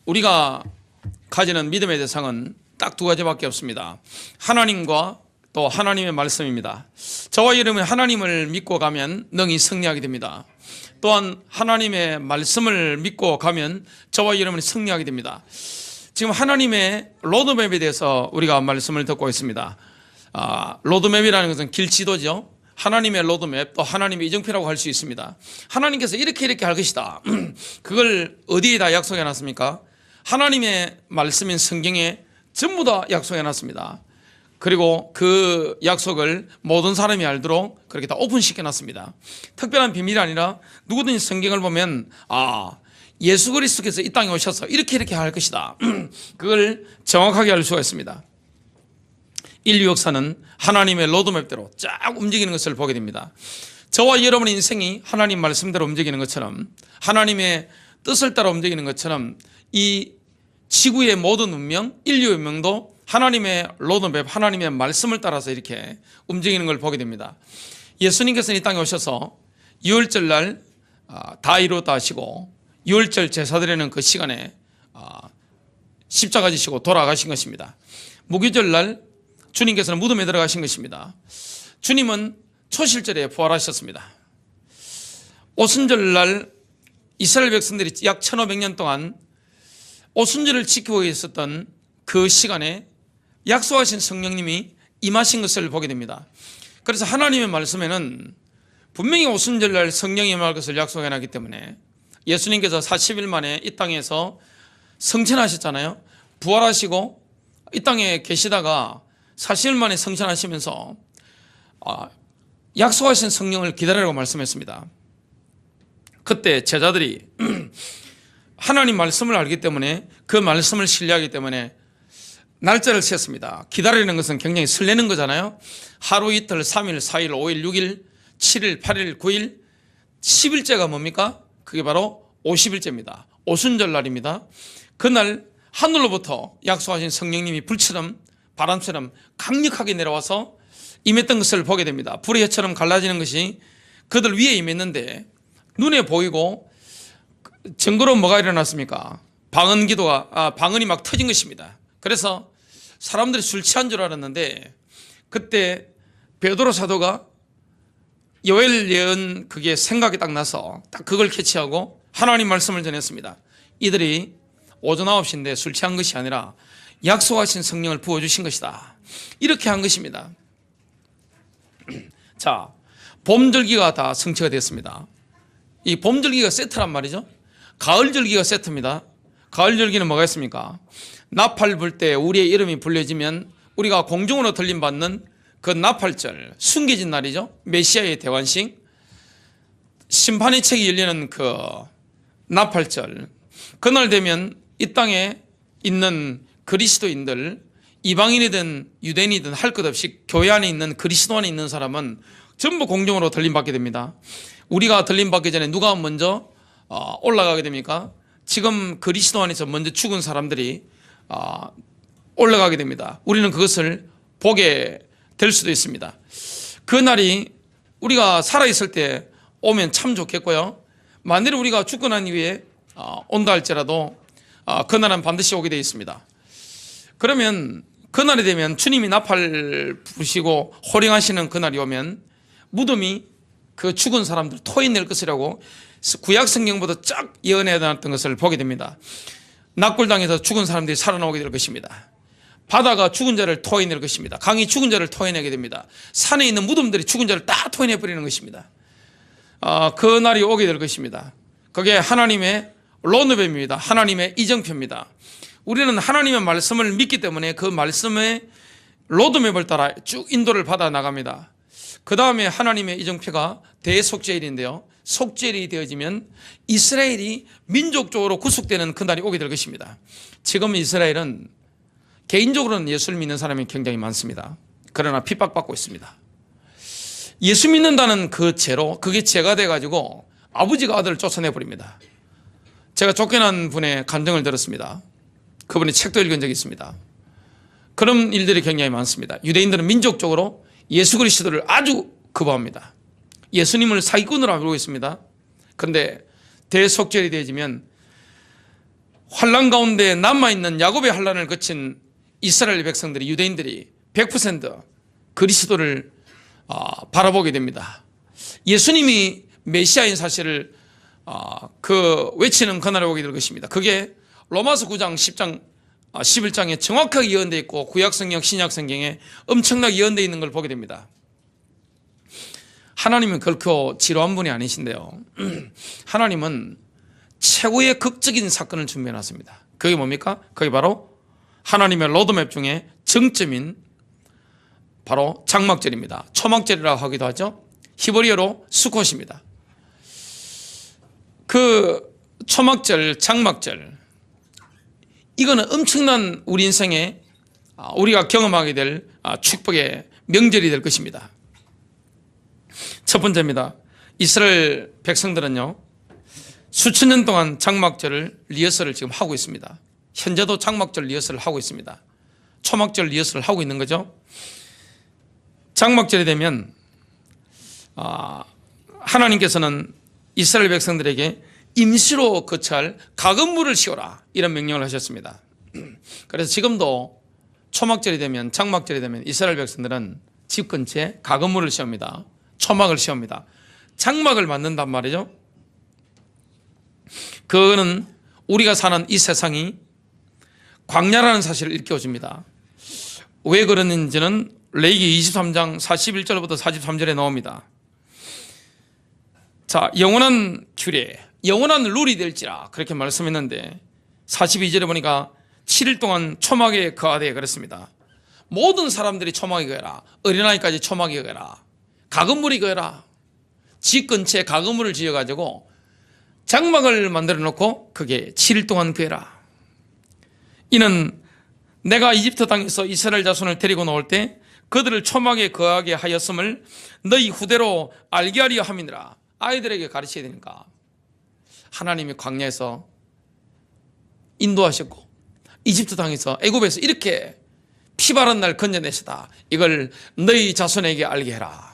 우리가 가지는 믿음의 대상은 딱 두 가지밖에 없습니다. 하나님과 또 하나님의 말씀입니다. 저와 여러분이 하나님을 믿고 가면 능히 승리하게 됩니다. 또한 하나님의 말씀을 믿고 가면 저와 여러분이 승리하게 됩니다. 지금 하나님의 로드맵에 대해서 우리가 말씀을 듣고 있습니다. 로드맵이라는 것은 길지도죠. 하나님의 로드맵, 또 하나님의 이정표라고 할 수 있습니다. 하나님께서 이렇게 할 것이다. 그걸 어디에다 약속해 놨습니까? 하나님의 말씀인 성경에 전부 다 약속해 놨습니다. 그리고 그 약속을 모든 사람이 알도록 그렇게 다 오픈시켜 놨습니다. 특별한 비밀이 아니라 누구든지 성경을 보면 예수 그리스도께서 이 땅에 오셔서 이렇게 할 것이다. 그걸 정확하게 알 수가 있습니다. 인류 역사는 하나님의 로드맵대로 쫙 움직이는 것을 보게 됩니다. 저와 여러분의 인생이 하나님 말씀대로 움직이는 것처럼, 하나님의 뜻을 따라 움직이는 것처럼, 이 지구의 모든 운명, 인류의 운명도 하나님의 로드맵, 하나님의 말씀을 따라서 이렇게 움직이는 걸 보게 됩니다. 예수님께서는 이 땅에 오셔서 유월절 날 다 이루었다 하시고, 유월절 제사 드리는 그 시간에 십자가 지시고 돌아가신 것입니다. 무교절 날 주님께서는 무덤에 들어가신 것입니다. 주님은 초실절에 부활하셨습니다. 오순절 날 이스라엘 백성들이 약 1500년 동안 오순절을 지키고 있었던 그 시간에 약속하신 성령님이 임하신 것을 보게 됩니다. 그래서 하나님의 말씀에는 분명히 오순절 날 성령이 임할 것을 약속해 놨기 때문에 예수님께서 40일 만에 이 땅에서 성천하셨잖아요. 부활하시고 이 땅에 계시다가 40일 만에 성천하시면서 약속하신 성령을 기다리라고 말씀했습니다. 그때 제자들이 하나님 말씀을 알기 때문에, 그 말씀을 신뢰하기 때문에 날짜를 셌습니다. 기다리는 것은 굉장히 설레는 거잖아요. 하루, 이틀, 3일, 4일, 5일, 6일, 7일, 8일, 9일, 10일째가 뭡니까? 그게 바로 50일째입니다. 오순절 날입니다. 그날 하늘로부터 약속하신 성령님이 불처럼 바람처럼 강력하게 내려와서 임했던 것을 보게 됩니다. 불의 혀처럼 갈라지는 것이 그들 위에 임했는데, 눈에 보이고 증거로 뭐가 일어났습니까? 방언이 막 터진 것입니다. 그래서 사람들이 술 취한 줄 알았는데, 그때 베드로 사도가 요엘 예언 그게 생각이 딱 나서 딱 그걸 캐치하고 하나님 말씀을 전했습니다. 이들이 오전 9시인데 술 취한 것이 아니라 약속하신 성령을 부어주신 것이다. 이렇게 한 것입니다. 자, 봄절기가 다 성취가 됐습니다. 이 봄절기가 세트란 말이죠. 가을절기가 세트입니다. 가을절기는 뭐가 있습니까? 나팔 불 때 우리의 이름이 불려지면 우리가 공중으로 들림받는 그 나팔절, 숨겨진 날이죠. 메시아의 대관식, 심판의 책이 열리는 그 나팔절, 그날 되면 이 땅에 있는 그리스도인들, 이방인이든 유대인이든 할 것 없이 교회 안에 있는, 그리스도 안에 있는 사람은 전부 공중으로 들림받게 됩니다. 우리가 들림받기 전에 누가 먼저 올라가게 됩니까? 지금 그리스도 안에서 먼저 죽은 사람들이 올라가게 됩니다. 우리는 그것을 보게 될 수도 있습니다. 그 날이 우리가 살아있을 때 오면 참 좋겠고요. 만일 우리가 죽고 난 이후에 온다 할지라도 그날은 반드시 오게 되어 있습니다. 그러면 그날이 되면 주님이 나팔 부시고 호령하시는 그날이 오면 무덤이 그 죽은 사람들 토해낼 것이라고 구약 성경보다 쫙 예언해 놨던 것을 보게 됩니다. 낙골당에서 죽은 사람들이 살아나오게 될 것입니다. 바다가 죽은 자를 토해낼 것입니다. 강이 죽은 자를 토해내게 됩니다. 산에 있는 무덤들이 죽은 자를 다 토해내 버리는 것입니다. 그 날이 오게 될 것입니다. 그게 하나님의 로드맵입니다. 하나님의 이정표입니다. 우리는 하나님의 말씀을 믿기 때문에 그 말씀의 로드맵을 따라 쭉 인도를 받아 나갑니다. 그 다음에 하나님의 이정표가 대속죄일인데요, 속죄일이 되어지면 이스라엘이 민족적으로 구속되는 그날이 오게 될 것입니다. 지금 이스라엘은 개인적으로는 예수를 믿는 사람이 굉장히 많습니다. 그러나 핍박받고 있습니다. 예수 믿는다는 그 죄로, 그게 죄가 돼가지고 아버지가 아들을 쫓아내버립니다. 제가 쫓겨난 분의 간증을 들었습니다. 그분이 책도 읽은 적이 있습니다. 그런 일들이 굉장히 많습니다. 유대인들은 민족적으로 예수 그리스도를 아주 거부합니다. 예수님을 사기꾼으로 알고 있습니다. 그런데 대속죄일이 되어지면 환란 가운데 남아있는 야곱의 환란을 거친 이스라엘 백성들이, 유대인들이 100% 그리스도를 바라보게 됩니다. 예수님이 메시아인 사실을 외치는 그날이 오게 될 것입니다. 그게 로마서 9장 10장 11장에 정확하게 예언되어 있고 구약성경 신약성경에 엄청나게 예언되어 있는 걸 보게 됩니다. 하나님은 결코 지루한 분이 아니신데요, 하나님은 최고의 극적인 사건을 준비해놨습니다. 그게 뭡니까? 그게 바로 하나님의 로드맵 중에 정점인 바로 장막절입니다. 초막절이라고 하기도 하죠. 히브리어로 수콧입니다. 그 초막절, 장막절, 이거는 엄청난 우리 인생에 우리가 경험하게 될 축복의 명절이 될 것입니다. 첫 번째입니다. 이스라엘 백성들은요, 수천 년 동안 장막절을 리허설을 지금 하고 있습니다. 현재도 장막절 리허설을 하고 있습니다. 초막절 리허설을 하고 있는 거죠. 장막절이 되면 하나님께서는 이스라엘 백성들에게 임시로 거처할 가금물을 씌워라, 이런 명령을 하셨습니다. 그래서 지금도 초막절이 되면, 장막절이 되면 이스라엘 백성들은 집 근처에 가금물을 씌웁니다. 초막을 씌웁니다. 장막을 만든단 말이죠. 그거는 우리가 사는 이 세상이 광야라는 사실을 일깨워줍니다. 왜 그러는지는 레위기 23장 41절부터 43절에 나옵니다. 자, 영원한 규례, 영원한 룰이 될지라, 그렇게 말씀했는데 42절에 보니까 7일 동안 초막에 거하되 그랬습니다. 모든 사람들이 초막에 거해라. 어린아이까지 초막에 거해라. 가금물이 거해라. 집 근처에 가금물을 지어가지고 장막을 만들어 놓고 그게 7일 동안 거해라. 이는 내가 이집트 땅에서 이스라엘 자손을 데리고 나올 때 그들을 초막에 거하게 하였음을 너희 후대로 알게 하려 함이니라. 아이들에게 가르쳐야 되니까. 하나님이 광야에서 인도하셨고 이집트 땅에서, 애굽에서 이렇게 피바른 날 건져내시다. 이걸 너희 자손에게 알게 해라.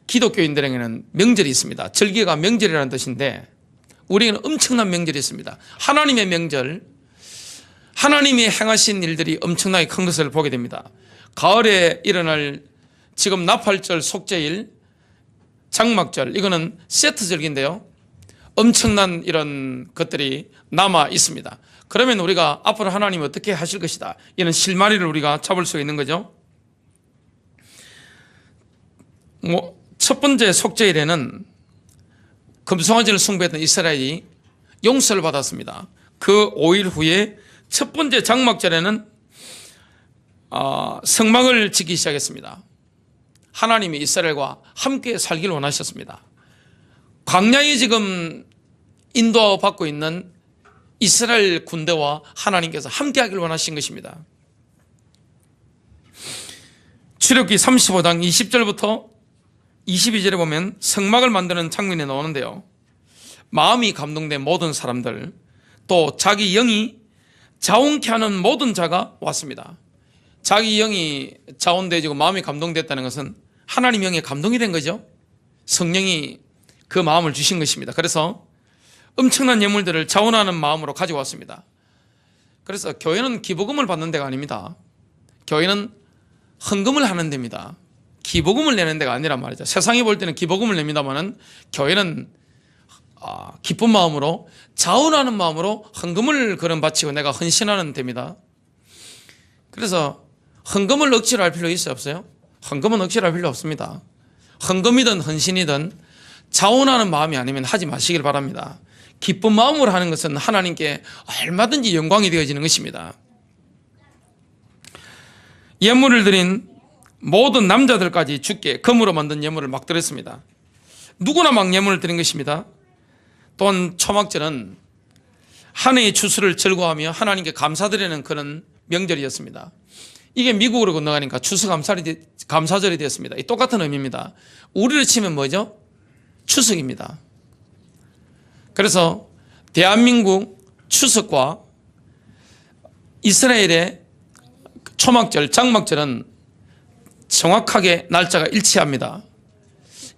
기독교인들에게는 명절이 있습니다. 절기가 명절이라는 뜻인데 우리에게는 엄청난 명절이 있습니다. 하나님의 명절, 하나님이 행하신 일들이 엄청나게 큰 것을 보게 됩니다. 가을에 일어날 지금 나팔절, 속죄일, 장막절, 이거는 세트 절기인데요, 엄청난 이런 것들이 남아 있습니다. 그러면 우리가 앞으로 하나님이 어떻게 하실 것이다, 이런 실마리를 우리가 잡을 수 있는 거죠. 첫 번째 속죄일에는 금송아지를 숭배했던 이스라엘이 용서를 받았습니다. 그 5일 후에 첫 번째 장막절에는 성막을 짓기 시작했습니다. 하나님이 이스라엘과 함께 살기를 원하셨습니다. 광야에 지금 인도받고 있는 이스라엘 군대와 하나님께서 함께 하기를 원하신 것입니다. 출애굽기 35장 20절부터 22절에 보면 성막을 만드는 장면이 나오는데요, 마음이 감동된 모든 사람들, 또 자기 영이 자원케 하는 모든 자가 왔습니다. 자기 영이 자원되어지고 마음이 감동됐다는 것은 하나님 영에 감동이 된 거죠. 성령이 그 마음을 주신 것입니다. 그래서 엄청난 예물들을 자원하는 마음으로 가져왔습니다. 그래서 교회는 기부금을 받는 데가 아닙니다. 교회는 헌금을 하는 데입니다. 기부금을 내는 데가 아니란 말이죠. 세상이 볼 때는 기부금을 냅니다만은 교회는 기쁜 마음으로, 자원하는 마음으로 헌금을 그런 바치고 내가 헌신하는 데입니다. 그래서 헌금을 억지로 할 필요 있어요, 없어요? 헌금은 억지로 할 필요 없습니다. 헌금이든 헌신이든 자원하는 마음이 아니면 하지 마시길 바랍니다. 기쁜 마음으로 하는 것은 하나님께 얼마든지 영광이 되어지는 것입니다. 예물을 드린 모든 남자들까지 주께 금으로 만든 예물을 막 드렸습니다. 누구나 막 예물을 드린 것입니다. 또한 초막절은 한 해의 추수를 즐거워하며 하나님께 감사드리는 그런 명절이었습니다. 이게 미국으로 건너가니까 추수감사절이 되었습니다. 이 똑같은 의미입니다. 우리를 치면 뭐죠? 추석입니다. 그래서 대한민국 추석과 이스라엘의 초막절, 장막절은 정확하게 날짜가 일치합니다.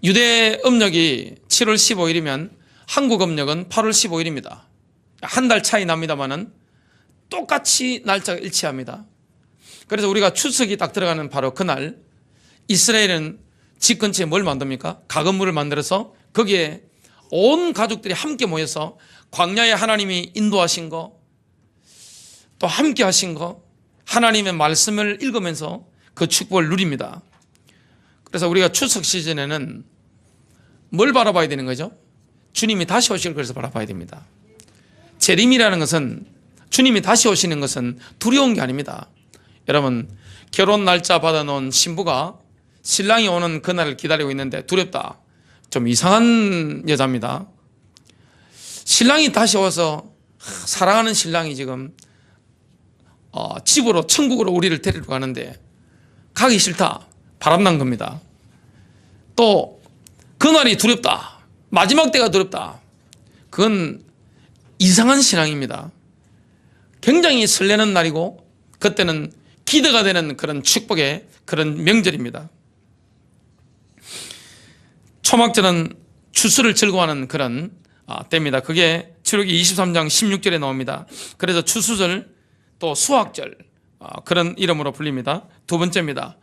유대 음력이 7월 15일이면 한국 음력은 8월 15일입니다. 한 달 차이 납니다만은 똑같이 날짜가 일치합니다. 그래서 우리가 추석이 딱 들어가는 바로 그날 이스라엘은 집 근처에 뭘 만듭니까? 가건물을 만들어서 거기에 온 가족들이 함께 모여서 광야에 하나님이 인도하신 거, 또 함께 하신 거, 하나님의 말씀을 읽으면서 그 축복을 누립니다. 그래서 우리가 추석 시즌에는 뭘 바라봐야 되는 거죠? 주님이 다시 오실 것을 바라봐야 됩니다. 재림이라는 것은, 주님이 다시 오시는 것은 두려운 게 아닙니다. 여러분, 결혼 날짜 받아놓은 신부가 신랑이 오는 그날을 기다리고 있는데 두렵다. 좀 이상한 여자입니다. 신랑이 다시 와서 사랑하는 신랑이 지금 집으로, 천국으로 우리를 데리러 가는데 가기 싫다. 바람난 겁니다. 또 그날이 두렵다. 마지막 때가 두렵다. 그건 이상한 신앙입니다. 굉장히 설레는 날이고 그때는 기대가 되는 그런 축복의 그런 명절입니다. 초막절은 추수를 즐거워하는 그런 때입니다. 그게 출애굽기 23장 16절에 나옵니다. 그래서 추수절, 또 수확절, 그런 이름으로 불립니다. 두 번째입니다.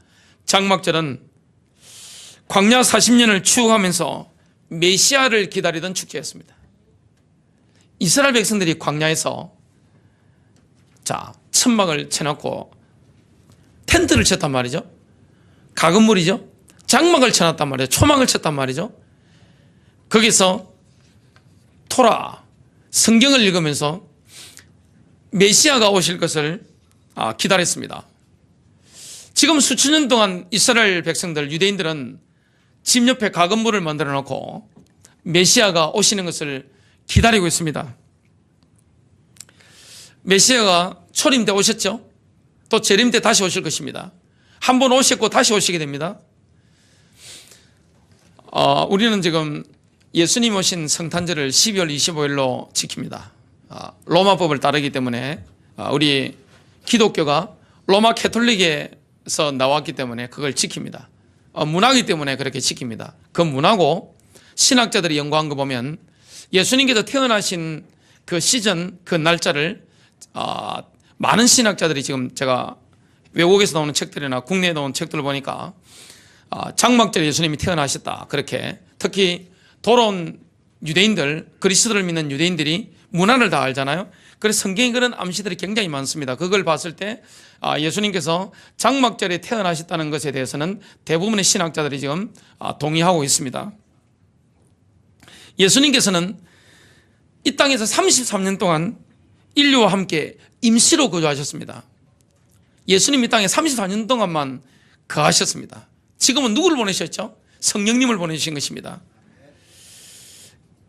장막절은 광야 40년을 추억하면서 메시아를 기다리던 축제였습니다. 이스라엘 백성들이 광야에서 천막을 쳐놓고 텐트를 쳤단 말이죠. 가건물이죠. 장막을 쳐놨단 말이죠. 초막을 쳤단 말이죠. 거기서 토라, 성경을 읽으면서 메시아가 오실 것을 기다렸습니다. 지금 수천 년 동안 이스라엘 백성들, 유대인들은 집 옆에 가건물을 만들어 놓고 메시아가 오시는 것을 기다리고 있습니다. 메시아가 초림 때 오셨죠. 또 재림 때 다시 오실 것입니다. 한 번 오셨고 다시 오시게 됩니다. 우리는 지금 예수님 오신 성탄절을 12월 25일로 지킵니다. 로마법을 따르기 때문에 우리 기독교가 로마 캐톨릭에서 나왔기 때문에 그걸 지킵니다. 문화이기 때문에 그렇게 지킵니다. 그 문화고 신학자들이 연구한 거 보면 예수님께서 태어나신 그 시즌, 그 날짜를 많은 신학자들이, 지금 제가 외국에서 나오는 책들이나 국내에 나오는 책들을 보니까 장막절에 예수님이 태어나셨다, 그렇게. 특히 돌아온 유대인들, 그리스도를 믿는 유대인들이 문화를 다 알잖아요. 그래서 성경에 그런 암시들이 굉장히 많습니다. 그걸 봤을 때 예수님께서 장막절에 태어나셨다는 것에 대해서는 대부분의 신학자들이 지금 동의하고 있습니다. 예수님께서는 이 땅에서 33년 동안 인류와 함께 임시로 거주하셨습니다. 예수님 이 땅에 34년 동안만 거하셨습니다. 지금은 누구를 보내셨죠? 성령님을 보내주신 것입니다.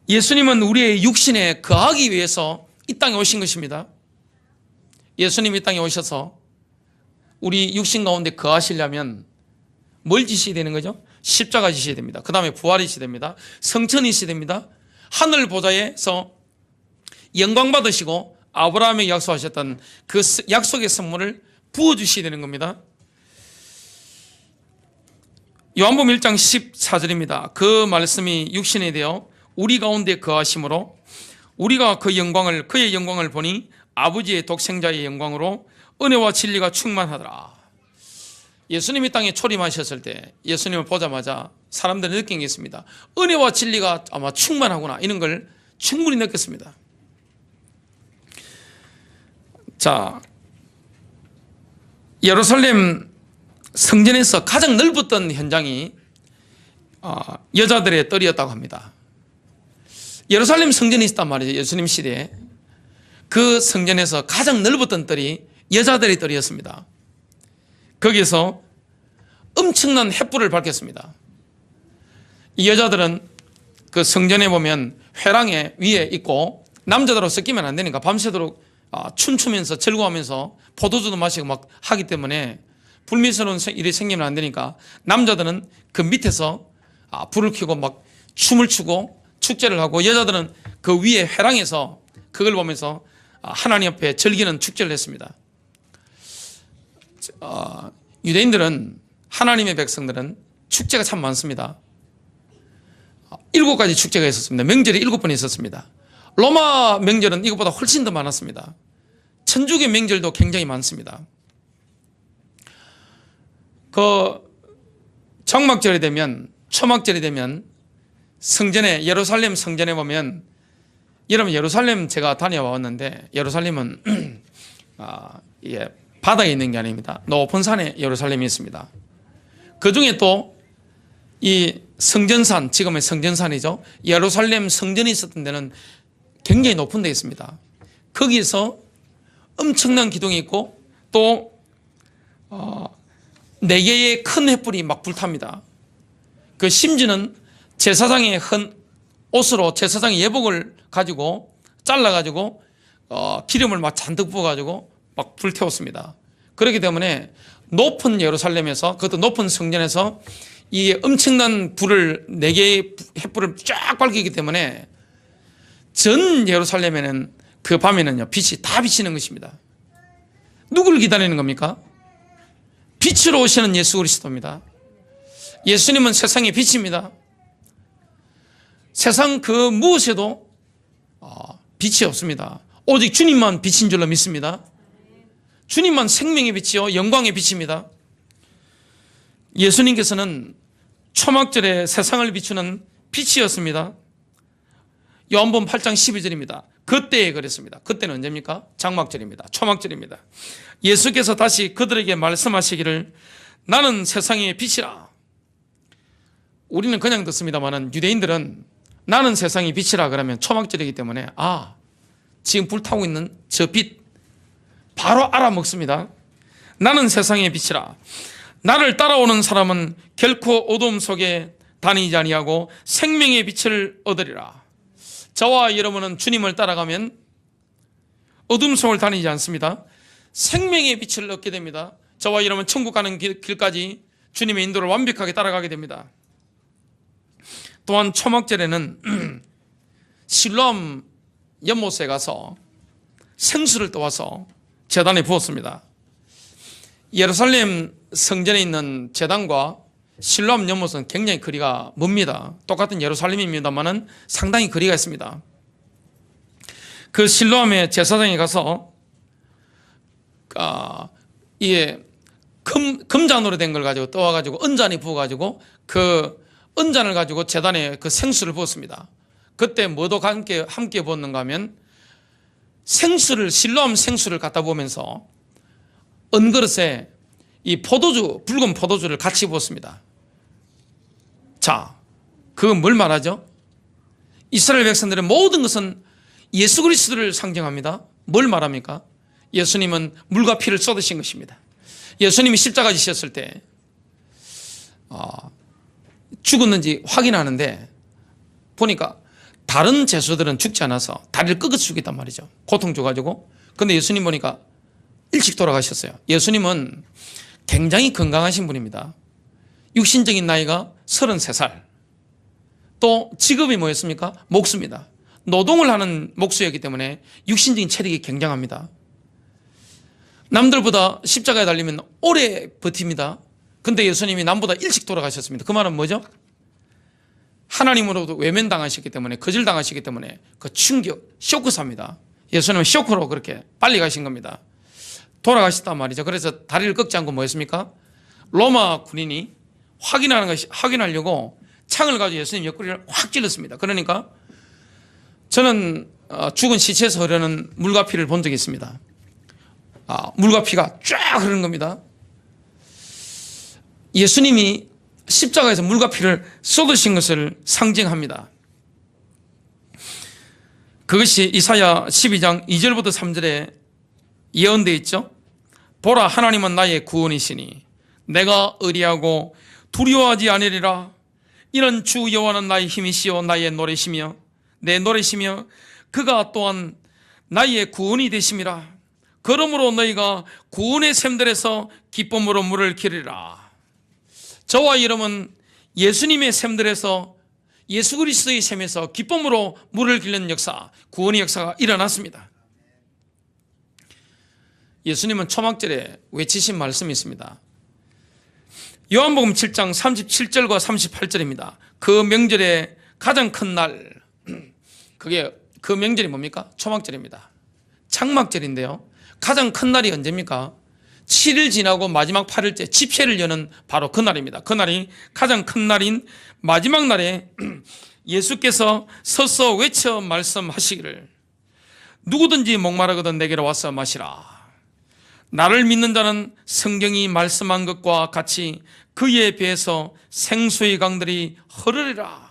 예수님은 우리의 육신에 거하기 위해서 이 땅에 오신 것입니다. 예수님이 이 땅에 오셔서 우리 육신 가운데 거하시려면 뭘 지셔야 되는 거죠? 십자가 지셔야 됩니다. 그 다음에 부활이 있어야 됩니다. 성천이 있어야 됩니다. 하늘 보좌에서 영광 받으시고 아브라함에게 약속하셨던 그 약속의 선물을 부어주셔야 되는 겁니다. 요한복음 1장 14절입니다. 그 말씀이 육신이 되어 우리 가운데 거하심으로 우리가 그 영광을, 그의 영광을 보니 아버지의 독생자의 영광으로 은혜와 진리가 충만하더라. 예수님이 땅에 초림하셨을 때 예수님을 보자마자 사람들이 느낀 게 있습니다. 은혜와 진리가 아마 충만하구나, 이런 걸 충분히 느꼈습니다. 자, 예루살렘 성전에서 가장 넓었던 현장이 여자들의 뜰이었다고 합니다. 예루살렘 성전이 있단 말이죠. 예수님 시대에 그 성전에서 가장 넓었던 뜰이 여자들의 뜰이었습니다. 거기에서 엄청난 횃불을 밝혔습니다. 이 여자들은 그 성전에 보면 회랑에 위에 있고 남자들하고 섞이면 안 되니까 밤새도록 춤추면서 즐거워하면서 포도주도 마시고 막 하기 때문에 불미스러운 일이 생기면 안 되니까 남자들은 그 밑에서 불을 켜고 막 춤을 추고 축제를 하고, 여자들은 그 위에 회랑에서 그걸 보면서 하나님 앞에 즐기는 축제를 했습니다. 유대인들은, 하나님의 백성들은 축제가 참 많습니다. 7가지 축제가 있었습니다. 명절이 7번 있었습니다. 로마 명절은 이것보다 훨씬 더 많았습니다. 천주교 명절도 굉장히 많습니다. 그 장막절이 되면, 초막절이 되면 성전에, 예루살렘 성전에 보면, 여러분 예루살렘 제가 다녀왔는데 예루살렘은 바다에 있는 게 아닙니다. 높은 산에 예루살렘이 있습니다. 그 중에 또 이 성전산, 지금의 성전산이죠. 예루살렘 성전이 있었던 데는 굉장히 높은 데 있습니다. 거기서 엄청난 기둥이 있고 또 4개의 큰 횃불이 막 불탑니다. 그 심지어는 제사장의 헌 옷으로 제사장의 예복을 가지고 잘라가지고 기름을 막 잔뜩 부어가지고 막 불태웠습니다. 그렇기 때문에 높은 예루살렘에서, 그것도 높은 성전에서 이 엄청난 불을, 4개의 횃불을 쫙 밝히기 때문에 전 예루살렘에는 그 밤에는요 빛이 다 비치는 것입니다. 누구를 기다리는 겁니까? 빛으로 오시는 예수 그리스도입니다. 예수님은 세상의 빛입니다. 세상 그 무엇에도 빛이 없습니다. 오직 주님만 빛인 줄로 믿습니다. 주님만 생명의 빛이요 영광의 빛입니다. 예수님께서는 초막절에 세상을 비추는 빛이었습니다. 요한복음 8장 12절입니다. 그때에 그랬습니다. 그때는 언제입니까? 장막절입니다. 초막절입니다. 예수께서 다시 그들에게 말씀하시기를 나는 세상의 빛이라. 우리는 그냥 듣습니다만 유대인들은 나는 세상의 빛이라 그러면 초막절이기 때문에 지금 불타고 있는 저 빛 바로 알아먹습니다. 나는 세상의 빛이라. 나를 따라오는 사람은 결코 어둠 속에 다니지 아니하고 생명의 빛을 얻으리라. 저와 여러분은 주님을 따라가면 어둠 속을 다니지 않습니다. 생명의 빛을 얻게 됩니다. 저와 여러분 천국 가는 길까지 주님의 인도를 완벽하게 따라가게 됩니다. 또한 초막절에는 실로암 연못에 가서 생수를 떠와서 제단에 부었습니다. 예루살렘 성전에 있는 제단과 실로암 연못은 굉장히 거리가 멉니다. 똑같은 예루살렘입니다만은 상당히 거리가 있습니다. 그 실로암의 제사장이 가서 이게 금잔으로 된 걸 가지고 떠와가지고 은잔에 부어가지고 그 은잔을 가지고 제단에 그 생수를 부었습니다. 그때 뭐도 함께 부었는가 하면 생수를, 실로암 생수를 갖다 부으면서 은그릇에 이 포도주, 붉은 포도주를 같이 부었습니다. 자, 그건 뭘 말하죠? 이스라엘 백성들의 모든 것은 예수 그리스도를 상징합니다. 뭘 말합니까? 예수님은 물과 피를 쏟으신 것입니다. 예수님이 십자가 지셨을 때 죽었는지 확인하는데 보니까 다른 죄수들은 죽지 않아서 다리를 꺾어서 죽였단 말이죠. 고통 줘가지고. 근데 예수님 보니까 일찍 돌아가셨어요. 예수님은 굉장히 건강하신 분입니다. 육신적인 나이가 33살. 또 직업이 뭐였습니까? 목수입니다. 노동을 하는 목수였기 때문에 육신적인 체력이 굉장합니다. 남들보다 십자가에 달리면 오래 버팁니다. 근데 예수님이 남보다 일찍 돌아가셨습니다. 그 말은 뭐죠? 하나님으로부터 외면당하셨기 때문에, 거절당하셨기 때문에 그 충격, 쇼크사입니다. 예수님은 쇼크로 그렇게 빨리 가신 겁니다. 돌아가셨단 말이죠. 그래서 다리를 꺾지 않고 뭐 했습니까? 로마 군인이 확인하려고 창을 가지고 예수님 옆구리를 확 찔렀습니다. 그러니까 저는 죽은 시체에서 흐르는 물과 피를 본 적이 있습니다. 물과 피가 쫙 흐르는 겁니다. 예수님이 십자가에서 물과 피를 쏟으신 것을 상징합니다. 그것이 이사야 12장 2절부터 3절에 예언되어 있죠. 보라, 하나님은 나의 구원이시니 내가 의리하고 두려워하지 아니리라. 이는 주 여호와는 나의 힘이시요 나의 노래시며 내 노래시며 그가 또한 나의 구원이 되심이라. 그러므로 너희가 구원의 샘들에서 기쁨으로 물을 기르리라. 저와 여러분 예수님의 샘들에서, 예수 그리스도의 샘에서 기쁨으로 물을 기르는 역사, 구원의 역사가 일어났습니다. 예수님은 초막절에 외치신 말씀이 있습니다. 요한복음 7장 37절과 38절입니다. 그 명절에 가장 큰 날, 그게 그 명절이 뭡니까? 초막절입니다. 장막절인데요. 가장 큰 날이 언제입니까? 7일 지나고 마지막 8일째 집회를 여는 바로 그 날입니다. 그날이 가장 큰 날인 마지막 날에 예수께서 서서 외쳐 말씀하시기를 누구든지 목마르거든 내게로 와서 마시라. 나를 믿는 자는 성경이 말씀한 것과 같이 그에 비해서 생수의 강들이 흐르리라.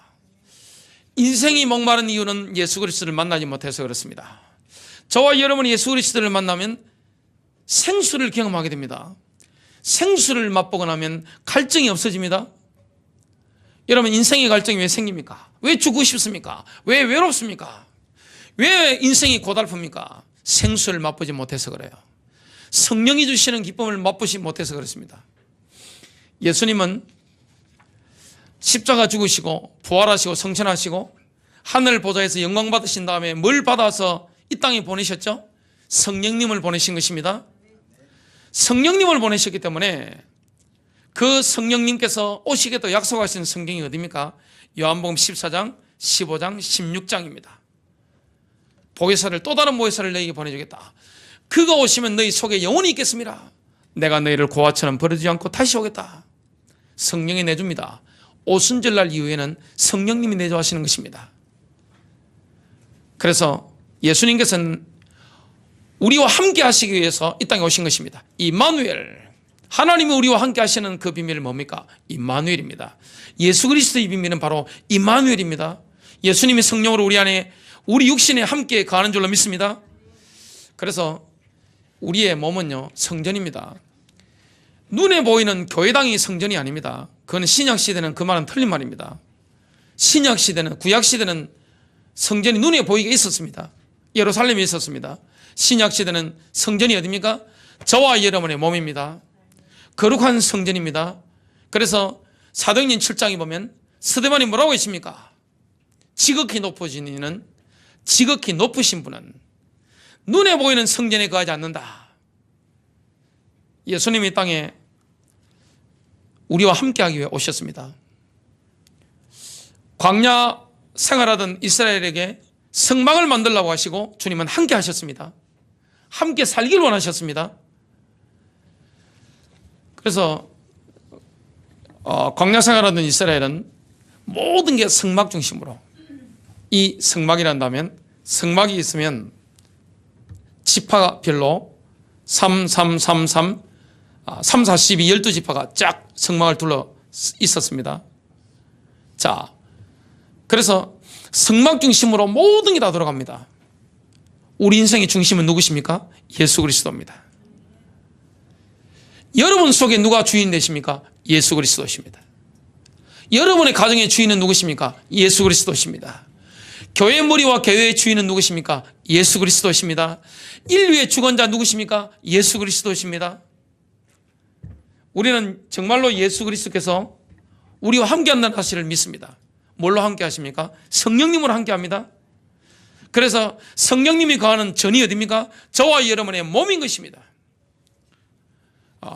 인생이 목마른 이유는 예수 그리스도를 만나지 못해서 그렇습니다. 저와 여러분이 예수 그리스도를 만나면 생수를 경험하게 됩니다. 생수를 맛보고 나면 갈증이 없어집니다. 여러분, 인생의 갈증이 왜 생깁니까? 왜 죽고 싶습니까? 왜 외롭습니까? 왜 인생이 고달픕니까? 생수를 맛보지 못해서 그래요. 성령이 주시는 기쁨을 맛보지 못해서 그렇습니다. 예수님은 십자가 죽으시고 부활하시고 성천하시고 하늘 보좌에서 영광 받으신 다음에 뭘 받아서 이 땅에 보내셨죠? 성령님을 보내신 것입니다. 성령님을 보내셨기 때문에 그 성령님께서 오시겠다고 약속하신 성경이 어디입니까? 요한복음 14장, 15장, 16장입니다. 보혜사를, 또 다른 보혜사를 너희에게 보내주겠다. 그가 오시면 너희 속에 영원히 있겠습니다. 내가 너희를 고아처럼 버리지 않고 다시 오겠다. 성령이 내줍니다. 오순절날 이후에는 성령님이 내주하시는 것입니다. 그래서 예수님께서는 우리와 함께 하시기 위해서 이 땅에 오신 것입니다. 임마누엘, 하나님이 우리와 함께 하시는 그 비밀은 뭡니까? 임마누엘입니다. 예수 그리스도의 비밀은 바로 임마누엘입니다. 예수님이 성령으로 우리 안에, 우리 육신에 함께 거하는 줄로 믿습니다. 그래서 우리의 몸은요, 성전입니다. 눈에 보이는 교회당이 성전이 아닙니다. 그건 신약시대는 그 말은 틀린 말입니다. 신약시대는, 구약시대는 성전이 눈에 보이게 있었습니다. 예루살렘에 있었습니다. 신약시대는 성전이 어디입니까? 저와 여러분의 몸입니다. 거룩한 성전입니다. 그래서 사도행전 7장에 보면 스데반이 뭐라고 했습니까? 지극히 높으신 이는, 지극히 높으신 분은 눈에 보이는 성전에 거하지 않는다. 예수님이 땅에 우리와 함께하기 위해 오셨습니다. 광야 생활하던 이스라엘에게 성막을 만들라고 하시고 주님은 함께 하셨습니다. 함께 살기를 원하셨습니다. 그래서 광야 생활하던 이스라엘은 모든 게 성막 중심으로, 이 성막이란다면 성막이 있으면 지파별로 3, 3, 3, 3, 3, 4, 12, 12지파가 쫙 성막을 둘러 있었습니다. 자, 그래서 성막 중심으로 모든 게 다 돌아갑니다. 우리 인생의 중심은 누구십니까? 예수 그리스도입니다. 여러분 속에 누가 주인 되십니까? 예수 그리스도십니다. 여러분의 가정의 주인은 누구십니까? 예수 그리스도십니다. 교회 머리와 교회의 주인은 누구십니까? 예수 그리스도십니다. 인류의 주권자 누구십니까? 예수 그리스도십니다. 우리는 정말로 예수 그리스도께서 우리와 함께 한다는 사실을 믿습니다. 뭘로 함께 하십니까? 성령님으로 함께 합니다. 그래서 성령님이 거하는 전이 어디입니까? 저와 여러분의 몸인 것입니다.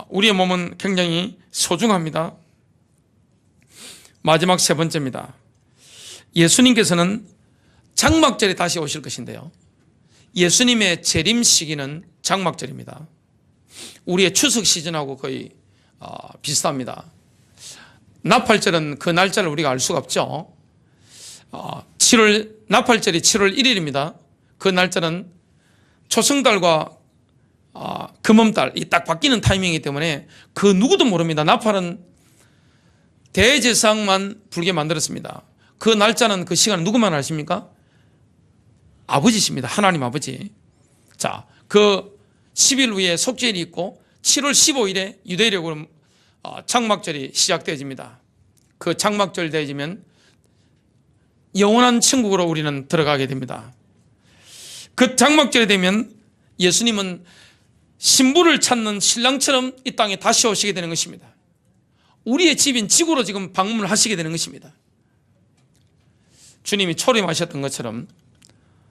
우리의 몸은 굉장히 소중합니다. 마지막 세 번째입니다. 예수님께서는 장막절에 다시 오실 것인데요, 예수님의 재림 시기는 장막절입니다. 우리의 추석 시즌하고 거의 비슷합니다. 나팔절은 그 날짜를 우리가 알 수가 없죠. 나팔절이 7월 1일입니다. 그 날짜는 초승달과 금음달이 딱 바뀌는 타이밍이기 때문에 그 누구도 모릅니다. 나팔은 대제사장만 불게 만들었습니다. 그 날짜는, 그 시간은 누구만 아십니까? 아버지십니다. 하나님 아버지. 자, 그 10일 후에 속죄일이 있고 7월 15일에 유대인으로 장막절이 시작되어집니다. 그 장막절 되어지면 영원한 천국으로 우리는 들어가게 됩니다. 그 장막절이 되면 예수님은 신부를 찾는 신랑처럼 이 땅에 다시 오시게 되는 것입니다. 우리의 집인 지구로 지금 방문을 하시게 되는 것입니다. 주님이 초림하셨던 것처럼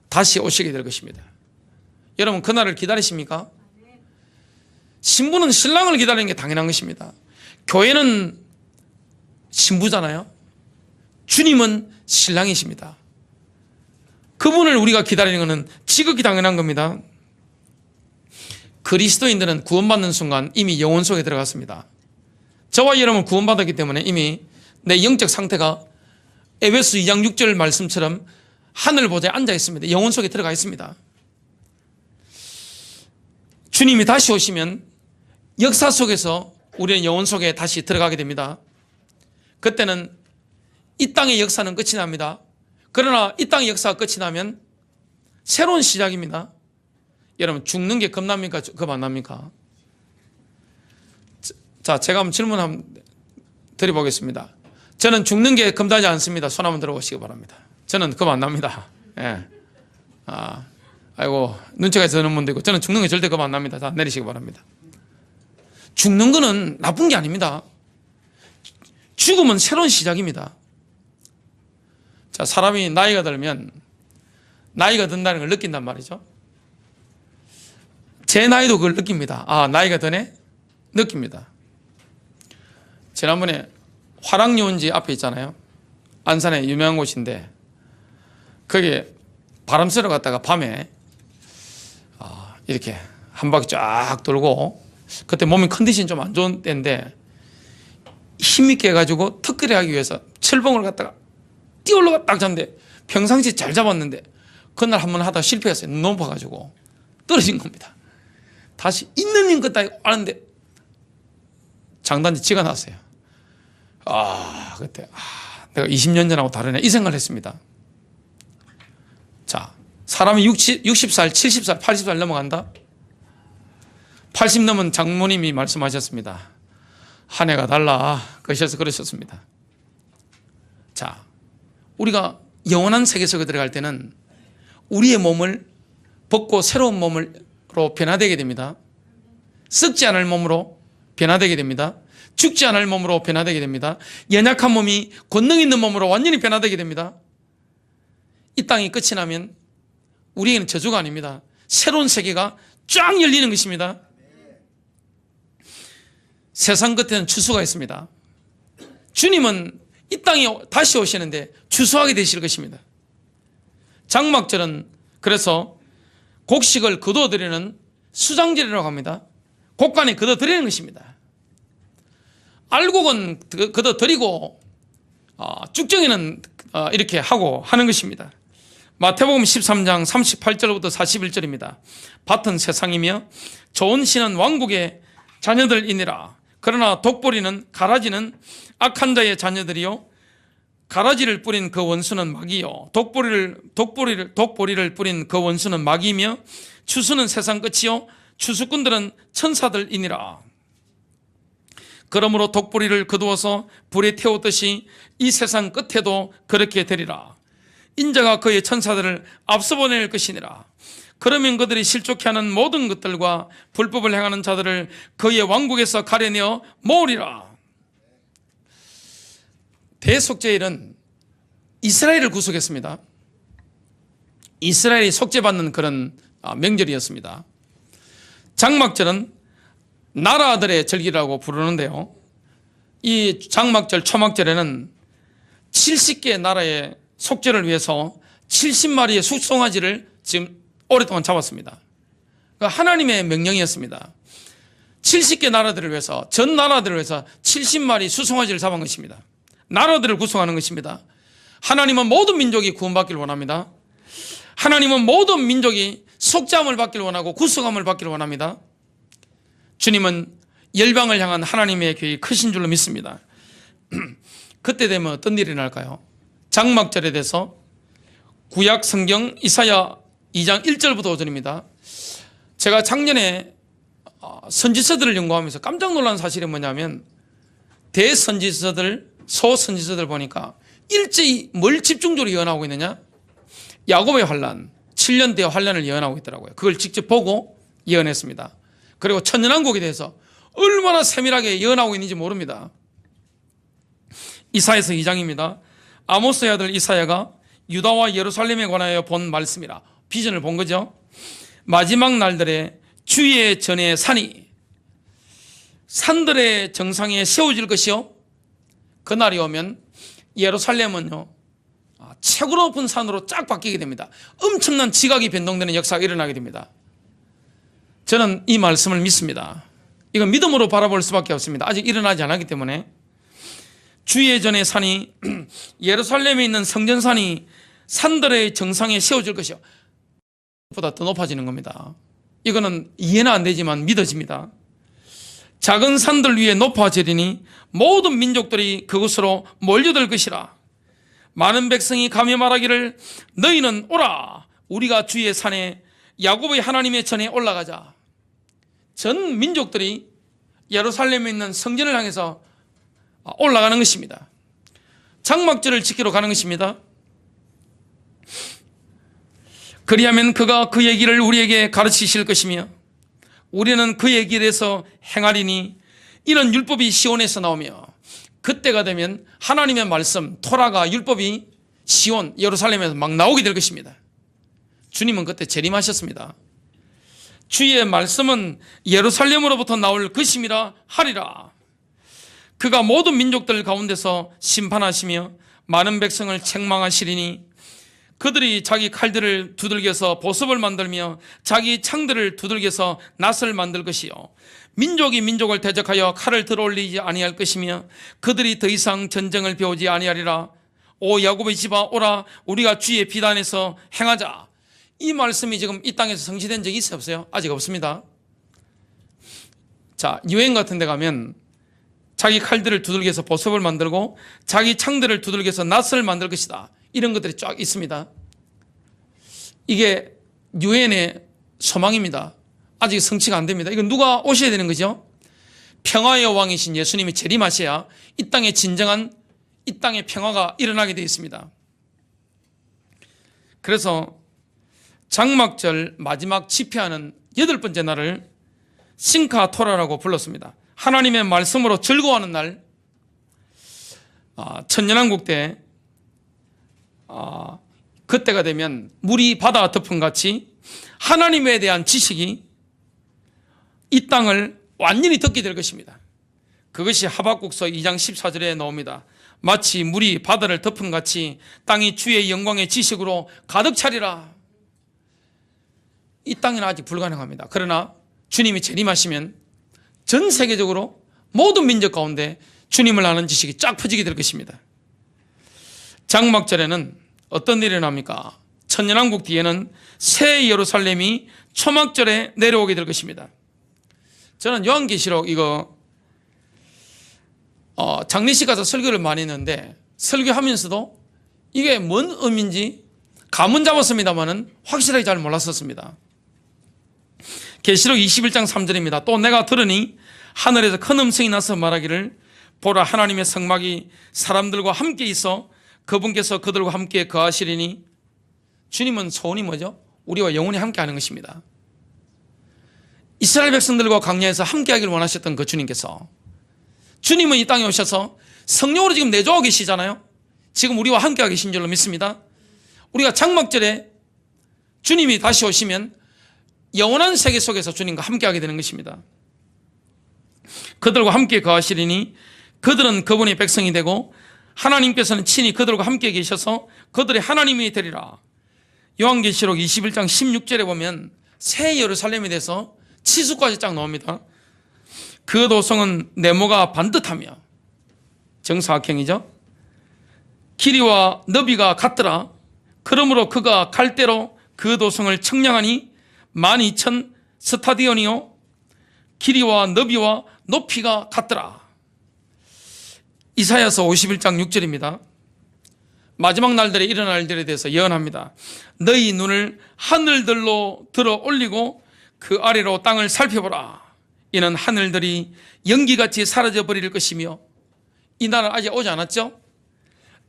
다시 오시게 될 것입니다. 여러분, 그날을 기다리십니까? 신부는 신랑을 기다리는 게 당연한 것입니다. 교회는 신부잖아요. 주님은 신랑이십니다. 그분을 우리가 기다리는 것은 지극히 당연한 겁니다. 그리스도인들은 구원받는 순간 이미 영혼 속에 들어갔습니다. 저와 여러분은 구원받았기 때문에 이미 내 영적 상태가 에베소 2장 6절 말씀처럼 하늘 보좌에 앉아 있습니다. 영혼 속에 들어가 있습니다. 주님이 다시 오시면 역사 속에서 우리는 영혼 속에 다시 들어가게 됩니다. 그때는 이 땅의 역사는 끝이 납니다. 그러나 이 땅의 역사가 끝이 나면 새로운 시작입니다. 여러분, 죽는 게 겁납니까? 겁 안 납니까? 자, 제가 한번 질문 한번 드려보겠습니다. 저는 죽는 게 겁나지 않습니다. 손 한번 들어보시기 바랍니다. 저는 겁 안 납니다. 예. 아이고, 눈치가 있는 분도 있고, 저는 죽는 게 절대 겁 안 납니다. 다 내리시기 바랍니다. 죽는 거는 나쁜 게 아닙니다. 죽음은 새로운 시작입니다. 자, 사람이 나이가 들면 나이가 든다는 걸 느낀단 말이죠. 제 나이도 그걸 느낍니다. 아, 나이가 드네? 느낍니다. 지난번에 화랑요원지 앞에 있잖아요. 안산에 유명한 곳인데 거기에 바람 쐬러 갔다가 밤에 이렇게 한 바퀴 쫙 돌고, 그때 몸이 컨디션 좀 안 좋은 때인데 힘있게 해가지고 턱걸이 하기 위해서 철봉을 갖다가 뛰어올라가 딱 잡는데 평상시 잘 잡았는데 그날 한번 하다가 실패했어요. 높아가지고 떨어진 겁니다. 다시 있는 힘 걷다 하는데 장단지 지가 났어요. 그때 내가 20년 전하고 다르네 이 생각을 했습니다. 자, 사람이 60살, 70살, 80살 넘어간다? 80 넘은 장모님이 말씀하셨습니다. 한 해가 달라 그러셔서 그러셨습니다. 자, 우리가 영원한 세계 속에 들어갈 때는 우리의 몸을 벗고 새로운 몸으로 변화되게 됩니다. 썩지 않을 몸으로 변화되게 됩니다. 죽지 않을 몸으로 변화되게 됩니다. 연약한 몸이 권능 있는 몸으로 완전히 변화되게 됩니다. 이 땅이 끝이 나면 우리에게는 저주가 아닙니다. 새로운 세계가 쫙 열리는 것입니다. 세상 끝에는 추수가 있습니다. 주님은 이 땅에 다시 오시는데 추수하게 되실 것입니다. 장막절은 그래서 곡식을 거둬들이는 수장절이라고 합니다. 곡간에 거둬들이는 것입니다. 알곡은 거둬들이고 쭉정이는 이렇게 하고 하는 것입니다. 마태복음 13장 38절부터 41절입니다. 밭은 세상이며 좋은 씨는 왕국의 자녀들이니라. 그러나 독보리는 가라지는 악한 자의 자녀들이요 가라지를 뿌린 그 원수는 마귀요 독보리를 뿌린 그 원수는 마귀이며 추수는 세상 끝이요 추수꾼들은 천사들이니라. 그러므로 독보리를 거두어서 불에 태우듯이 이 세상 끝에도 그렇게 되리라. 인자가 그의 천사들을 앞서 보낼 것이니라. 그러면 그들이 실족해 하는 모든 것들과 불법을 행하는 자들을 그의 왕국에서 가려내어 모으리라. 대속죄일은 이스라엘을 구속했습니다. 이스라엘이 속죄받는 그런 명절이었습니다. 장막절은 나라들의 절기라고 부르는데요. 이 장막절, 초막절에는 70개의 나라의 속죄를 위해서 70마리의 숙송아지를 지금 오랫동안 잡았습니다. 하나님의 명령이었습니다. 70개 나라들을 위해서, 전 나라들을 위해서 70마리 수송아지를 잡은 것입니다. 나라들을 구성하는 것입니다. 하나님은 모든 민족이 구원받기를 원합니다. 하나님은 모든 민족이 속죄함을 받기를 원하고 구속함을 받기를 원합니다. 주님은 열방을 향한 하나님의 계획이 크신 줄로 믿습니다. 그때 되면 어떤 일이 날까요? 장막절에 대해서 구약 성경 이사야 2장 1절부터 5절입니다. 제가 작년에 선지서들을 연구하면서 깜짝 놀란 사실이 뭐냐면 대선지서들, 소선지서들 보니까 일제히 뭘 집중적으로 예언하고 있느냐? 야곱의 환란, 7년 뒤의 환란을 예언하고 있더라고요. 그걸 직접 보고 예언했습니다. 그리고 천년왕국에 대해서 얼마나 세밀하게 예언하고 있는지 모릅니다. 이사야서 2장입니다. 아모스의 아들 이사야가 유다와 예루살렘에 관하여 본 말씀이라. 비전을 본 거죠. 마지막 날들에 주의 전에 산이 산들의 정상에 세워질 것이요 그날이 오면 예루살렘은요 최고 높은 산으로 쫙 바뀌게 됩니다. 엄청난 지각이 변동되는 역사가 일어나게 됩니다. 저는 이 말씀을 믿습니다. 이건 믿음으로 바라볼 수밖에 없습니다. 아직 일어나지 않았기 때문에. 주의 전의 산이 예루살렘에 있는 성전산이 산들의 정상에 세워질 것이요 보다 더 높아지는 겁니다. 이거는 이해는 안 되지만 믿어집니다. 작은 산들 위에 높아지리니 모든 민족들이 그곳으로 몰려들 것이라. 많은 백성이 가며 말하기를 너희는 오라 우리가 주의 산에 야곱의 하나님의 전에 올라가자. 전 민족들이 예루살렘에 있는 성전을 향해서 올라가는 것입니다. 장막절을 지키러 가는 것입니다. 그리하면 그가 그 얘기를 우리에게 가르치실 것이며 우리는 그 얘기에서 행하리니 이는 율법이 시온에서 나오며 그때가 되면 하나님의 말씀 토라가 율법이 시온 예루살렘에서 막 나오게 될 것입니다. 주님은 그때 재림하셨습니다. 주의 말씀은 예루살렘으로부터 나올 것임이라 하리라. 그가 모든 민족들 가운데서 심판하시며 많은 백성을 책망하시리니 그들이 자기 칼들을 두들겨서 보습을 만들며 자기 창들을 두들겨서 낫을 만들 것이요 민족이 민족을 대적하여 칼을 들어올리지 아니할 것이며 그들이 더 이상 전쟁을 배우지 아니하리라. 오 야곱의 집아 오라 우리가 주의 비단에서 행하자. 이 말씀이 지금 이 땅에서 성취된 적이 있어요 없어요? 아직 없습니다. 자, 유행 같은 데 가면 자기 칼들을 두들겨서 보습을 만들고 자기 창들을 두들겨서 낫을 만들 것이다. 이런 것들이 쫙 있습니다. 이게 유엔의 소망입니다. 아직 성취가 안 됩니다. 이건 누가 오셔야 되는 거죠? 평화의 왕이신 예수님이 재림하셔야 이 땅에 진정한 이 땅의 평화가 일어나게 되어 있습니다. 그래서 장막절 마지막 집회하는 8번째 날을 신카토라라고 불렀습니다. 하나님의 말씀으로 즐거워하는 날. 천년왕국 때 그때가 되면 물이 바다 덮음같이 하나님에 대한 지식이 이 땅을 완전히 덮게 될 것입니다. 그것이 하박국서 2장 14절에 나옵니다. 마치 물이 바다를 덮음같이 땅이 주의 영광의 지식으로 가득 차리라. 이 땅에는 아직 불가능합니다. 그러나 주님이 재림하시면 전 세계적으로 모든 민족 가운데 주님을 아는 지식이 쫙 퍼지게 될 것입니다. 장막절에는 어떤 일이 일어납니까? 천년왕국 뒤에는 새 예루살렘이 초막절에 내려오게 될 것입니다. 저는 요한계시록 이거 장례식 가서 설교를 많이 했는데 설교하면서도 이게 뭔 의미인지 감은 잡았습니다만은 확실하게 잘 몰랐었습니다. 계시록 21장 3절입니다. 또 내가 들으니 하늘에서 큰 음성이 나서 말하기를 보라 하나님의 성막이 사람들과 함께 있어 그분께서 그들과 함께 거하시리니. 주님은 소원이 뭐죠? 우리와 영원히 함께 하는 것입니다. 이스라엘 백성들과 광야에서 함께 하기를 원하셨던 그 주님께서 주님은 이 땅에 오셔서 성령으로 지금 내주하고 계시잖아요. 지금 우리와 함께 하고 계신 줄로 믿습니다. 우리가 장막절에 주님이 다시 오시면 영원한 세계 속에서 주님과 함께 하게 되는 것입니다. 그들과 함께 거하시리니 그들은 그분의 백성이 되고 하나님께서는 친히 그들과 함께 계셔서 그들의 하나님이 되리라. 요한계시록 21장 16절에 보면 새 예루살렘에 대해서 치수까지 쫙 나옵니다. 그 도성은 네모가 반듯하며 정사각형이죠. 길이와 너비가 같더라. 그러므로 그가 갈대로 그 도성을 청량하니 12,000 스타디온이요 길이와 너비와 높이가 같더라. 이사야서 51장 6절입니다. 마지막 날들에 일어날 일들에 대해서 예언합니다. 너희 눈을 하늘들로 들어 올리고 그 아래로 땅을 살펴보라. 이는 하늘들이 연기같이 사라져 버릴 것이며. 이 날은 아직 오지 않았죠?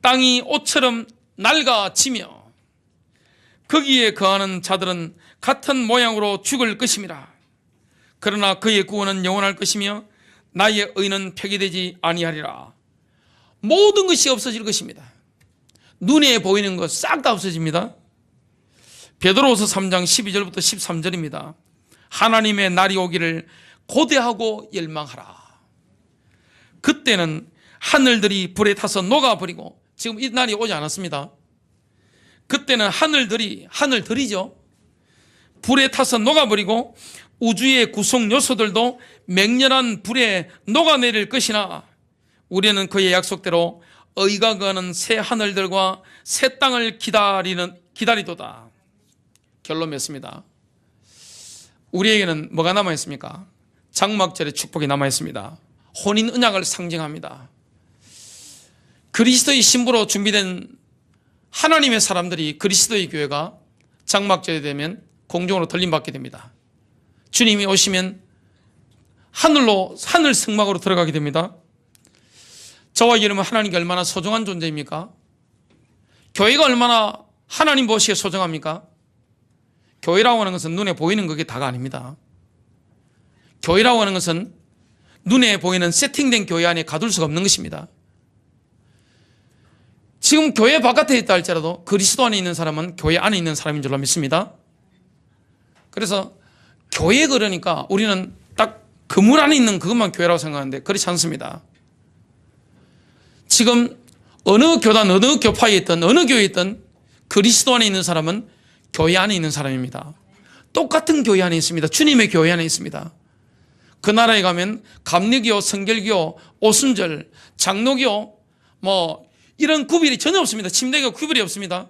땅이 옷처럼 낡아지며 거기에 거하는 자들은 같은 모양으로 죽을 것임이라. 그러나 그의 구원은 영원할 것이며 나의 의는 폐기되지 아니하리라. 모든 것이 없어질 것입니다. 눈에 보이는 것 싹 다 없어집니다. 베드로후서 3장 12절부터 13절입니다. 하나님의 날이 오기를 고대하고 열망하라. 그때는 하늘들이 불에 타서 녹아버리고, 지금 이 날이 오지 않았습니다. 그때는 하늘들이죠. 불에 타서 녹아버리고 우주의 구성 요소들도 맹렬한 불에 녹아내릴 것이나 우리는 그의 약속대로 의가 거하는 새 하늘들과 새 땅을 기다리도다. 결론 맺습니다. 우리에게는 뭐가 남아있습니까? 장막절의 축복이 남아있습니다. 혼인 언약을 상징합니다. 그리스도의 신부로 준비된 하나님의 사람들이, 그리스도의 교회가 장막절이 되면 공중으로 들림받게 됩니다. 주님이 오시면 하늘 성막으로 들어가게 됩니다. 저와 여러분, 하나님께 얼마나 소중한 존재입니까? 교회가 얼마나 하나님 보시기에 소중합니까? 교회라고 하는 것은 눈에 보이는 그게 다가 아닙니다. 교회라고 하는 것은 눈에 보이는 세팅된 교회 안에 가둘 수가 없는 것입니다. 지금 교회 바깥에 있다 할지라도 그리스도 안에 있는 사람은 교회 안에 있는 사람인 줄로 믿습니다. 그래서 교회, 그러니까 우리는 딱 그물 안에 있는 그것만 교회라고 생각하는데 그렇지 않습니다. 지금 어느 교단, 어느 교파에 있든 어느 교회에 있든 그리스도 안에 있는 사람은 교회 안에 있는 사람입니다. 똑같은 교회 안에 있습니다. 주님의 교회 안에 있습니다. 그 나라에 가면 감리교, 성결교, 오순절, 장로교 이런 구별이 전혀 없습니다. 침례교 구별이 없습니다.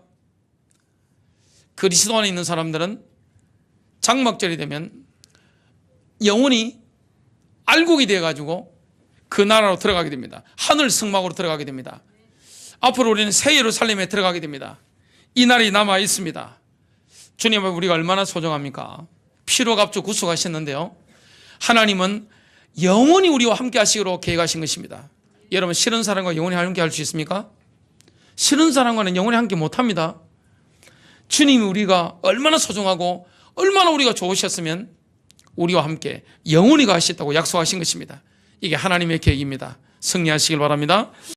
그리스도 안에 있는 사람들은 장막절이 되면 영원히 알곡이 되어가지고 그 나라로 들어가게 됩니다. 하늘 성막으로 들어가게 됩니다. 앞으로 우리는 새 예루살렘에 들어가게 됩니다. 이 날이 남아 있습니다. 주님 앞에 우리가 얼마나 소중합니까? 피로 값주 구속하셨는데요, 하나님은 영원히 우리와 함께 하시기로 계획하신 것입니다. 여러분, 싫은 사람과 영원히 함께 할 수 있습니까? 싫은 사람과는 영원히 함께 못합니다. 주님이 우리가 얼마나 소중하고 얼마나 우리가 좋으셨으면 우리와 함께 영원히 가시겠다고 약속하신 것입니다. 이게 하나님의 계획입니다. 승리하시길 바랍니다.